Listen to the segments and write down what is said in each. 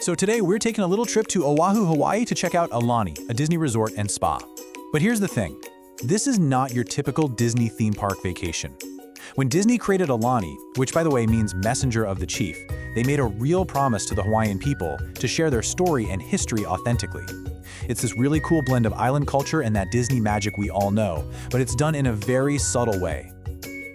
So today we're taking a little trip to Oahu, Hawaii to check out Aulani, a Disney resort and spa. But here's the thing, this is not your typical Disney theme park vacation. When Disney created Aulani, which by the way means messenger of the chief, they made a real promise to the Hawaiian people to share their story and history authentically. It's this really cool blend of island culture and that Disney magic we all know, but it's done in a very subtle way.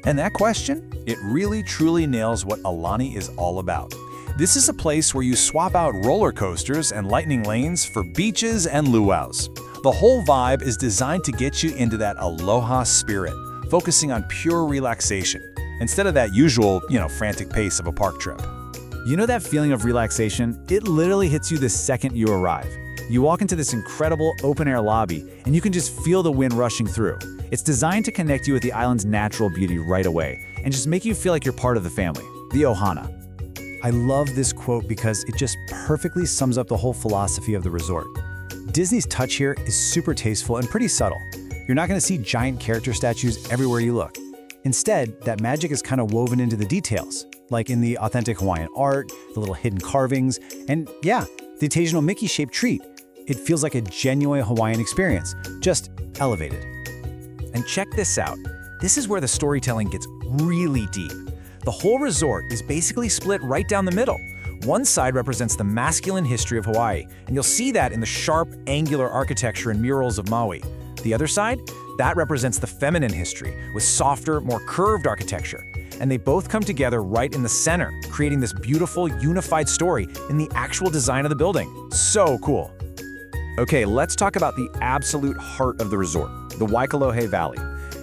And that question? It really truly nails what Aulani is all about. This is a place where you swap out roller coasters and lightning lanes for beaches and luau's. The whole vibe is designed to get you into that aloha spirit, focusing on pure relaxation, instead of that usual, frantic pace of a park trip. You know that feeling of relaxation? It literally hits you the second you arrive. You walk into this incredible open-air lobby, and you can just feel the wind rushing through. It's designed to connect you with the island's natural beauty right away, and just make you feel like you're part of the family, the ohana. I love this quote because it just perfectly sums up the whole philosophy of the resort. Disney's touch here is super tasteful and pretty subtle. You're not going to see giant character statues everywhere you look. Instead, that magic is kind of woven into the details, like in the authentic Hawaiian art, the little hidden carvings, and yeah, the occasional Mickey-shaped treat. It feels like a genuine Hawaiian experience, just elevated. And check this out. This is where the storytelling gets really deep. The whole resort is basically split right down the middle. One side represents the masculine history of Hawaii, and you'll see that in the sharp, angular architecture and murals of Maui. The other side, that represents the feminine history, with softer, more curved architecture. And they both come together right in the center, creating this beautiful, unified story in the actual design of the building. So cool. Okay, let's talk about the absolute heart of the resort, the Waikolohe Valley.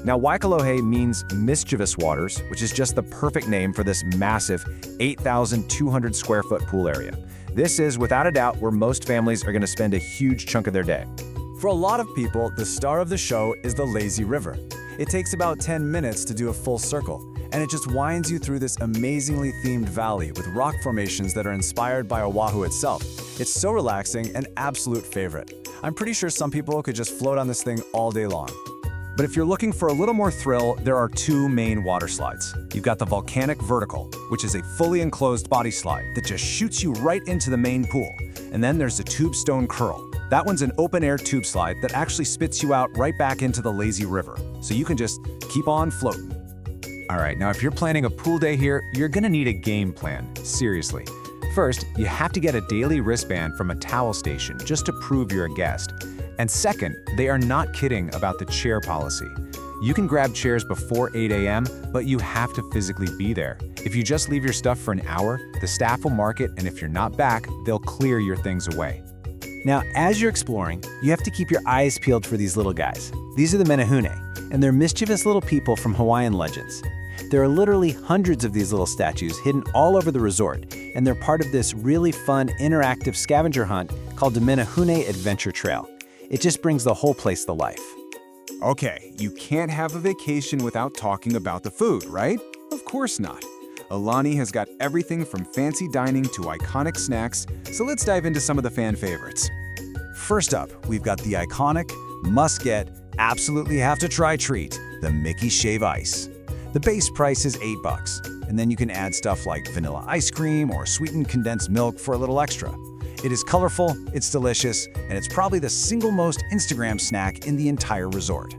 Now, Waikolohe means mischievous waters, which is just the perfect name for this massive 8,200 square foot pool area. This is, without a doubt, where most families are going to spend a huge chunk of their day. For a lot of people, the star of the show is the lazy river. It takes about 10 minutes to do a full circle, and it just winds you through this amazingly themed valley with rock formations that are inspired by Oahu itself. It's so relaxing, an absolute favorite. I'm pretty sure some people could just float on this thing all day long. But if you're looking for a little more thrill, there are two main water slides. You've got the Volcanic Vertical, which is a fully enclosed body slide that just shoots you right into the main pool. And then there's the Tubestone Curl. That one's an open-air tube slide that actually spits you out right back into the lazy river, so you can just keep on floating. All right, now if you're planning a pool day here, you're gonna need a game plan, seriously. First, you have to get a daily wristband from a towel station just to prove you're a guest. And second, they are not kidding about the chair policy. You can grab chairs before 8 a.m., but you have to physically be there. If you just leave your stuff for an hour, the staff will mark it, and if you're not back, they'll clear your things away. Now, as you're exploring, you have to keep your eyes peeled for these little guys. These are the menehune, and they're mischievous little people from Hawaiian legends. There are literally hundreds of these little statues hidden all over the resort, and they're part of this really fun, interactive scavenger hunt called the Menehune Adventure Trail. It just brings the whole place to life. Okay, you can't have a vacation without talking about the food, right? Of course not. Aulani has got everything from fancy dining to iconic snacks, so let's dive into some of the fan favorites. First up, we've got the iconic, must-get, absolutely have-to-try treat, the Mickey Shave Ice. The base price is $8, and then you can add stuff like vanilla ice cream or sweetened condensed milk for a little extra. It is colorful, it's delicious, and it's probably the single most Instagram snack in the entire resort.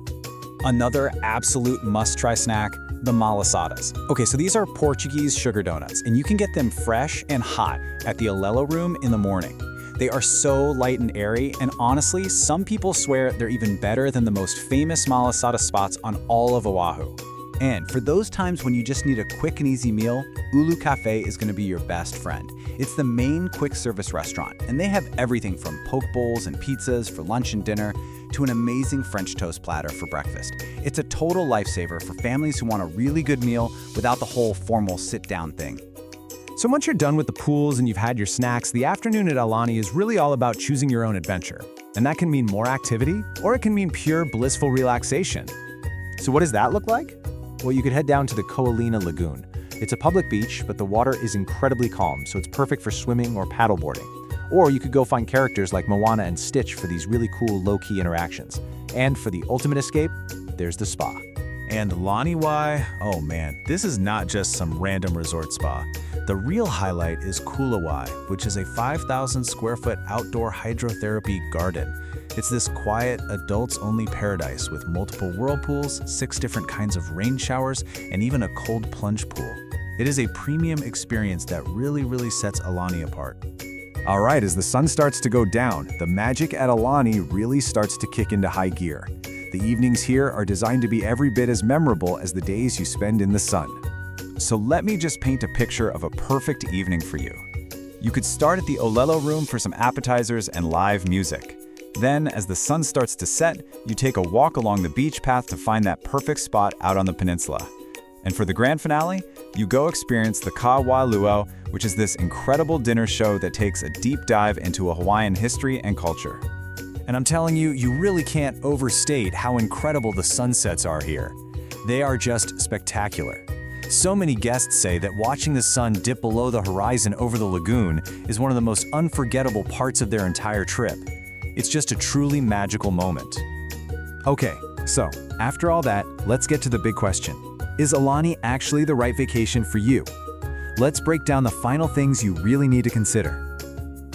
Another absolute must-try snack, the malasadas. Okay, so these are Portuguese sugar donuts, and you can get them fresh and hot at the Alelo Room in the morning. They are so light and airy, and honestly, some people swear they're even better than the most famous malasada spots on all of Oahu. And for those times when you just need a quick and easy meal, Ulu Cafe is going to be your best friend. It's the main quick service restaurant, and they have everything from poke bowls and pizzas for lunch and dinner to an amazing French toast platter for breakfast. It's a total lifesaver for families who want a really good meal without the whole formal sit-down thing. So once you're done with the pools and you've had your snacks, the afternoon at Aulani is really all about choosing your own adventure. And that can mean more activity, or it can mean pure blissful relaxation. So what does that look like? Well, you could head down to the Ko'olina Lagoon. It's a public beach, but the water is incredibly calm, so it's perfect for swimming or paddleboarding. Or you could go find characters like Moana and Stitch for these really cool low-key interactions. And for the ultimate escape, there's the spa. And Laniwai, oh man, this is not just some random resort spa. the real highlight is Kulawai, which is a 5,000 square foot outdoor hydrotherapy garden. It's this quiet, adults-only paradise with multiple whirlpools, 6 different kinds of rain showers, and even a cold plunge pool. It is a premium experience that really sets Aulani apart. All right, as the sun starts to go down, the magic at Aulani really starts to kick into high gear. The evenings here are designed to be every bit as memorable as the days you spend in the sun. So let me just paint a picture of a perfect evening for you. You could start at the Olelo room for some appetizers and live music. Then, as the sun starts to set, you take a walk along the beach path to find that perfect spot out on the peninsula. And for the grand finale, you go experience the Ka Wā Luau, which is this incredible dinner show that takes a deep dive into a Hawaiian history and culture. And I'm telling you, you really can't overstate how incredible the sunsets are here. They are just spectacular. So many guests say that watching the sun dip below the horizon over the lagoon is one of the most unforgettable parts of their entire trip. It's just a truly magical moment. Okay, so after all that, let's get to the big question. Is Aulani actually the right vacation for you? Let's break down the final things you really need to consider.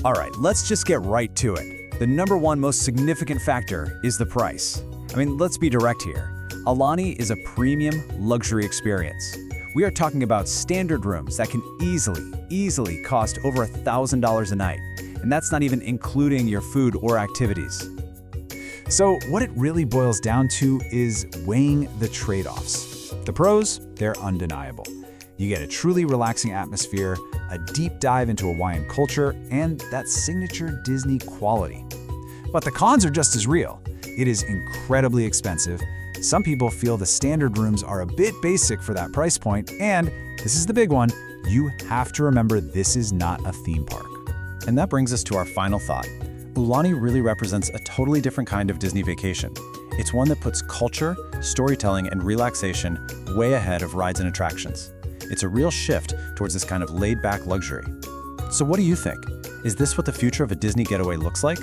All right, let's just get right to it. The number one most significant factor is the price. I mean, let's be direct here. Aulani is a premium luxury experience. We are talking about standard rooms that can easily cost over $1,000 a night. And that's not even including your food or activities. So what it really boils down to is weighing the trade-offs. The pros, they're undeniable. You get a truly relaxing atmosphere, a deep dive into Hawaiian culture, and that signature Disney quality. But the cons are just as real. It is incredibly expensive. Some people feel the standard rooms are a bit basic for that price point, and this is the big one, you have to remember this is not a theme park. And that brings us to our final thought. Aulani really represents a totally different kind of Disney vacation. It's one that puts culture, storytelling, and relaxation way ahead of rides and attractions. It's a real shift towards this kind of laid-back luxury. So what do you think? Is this what the future of a Disney getaway looks like?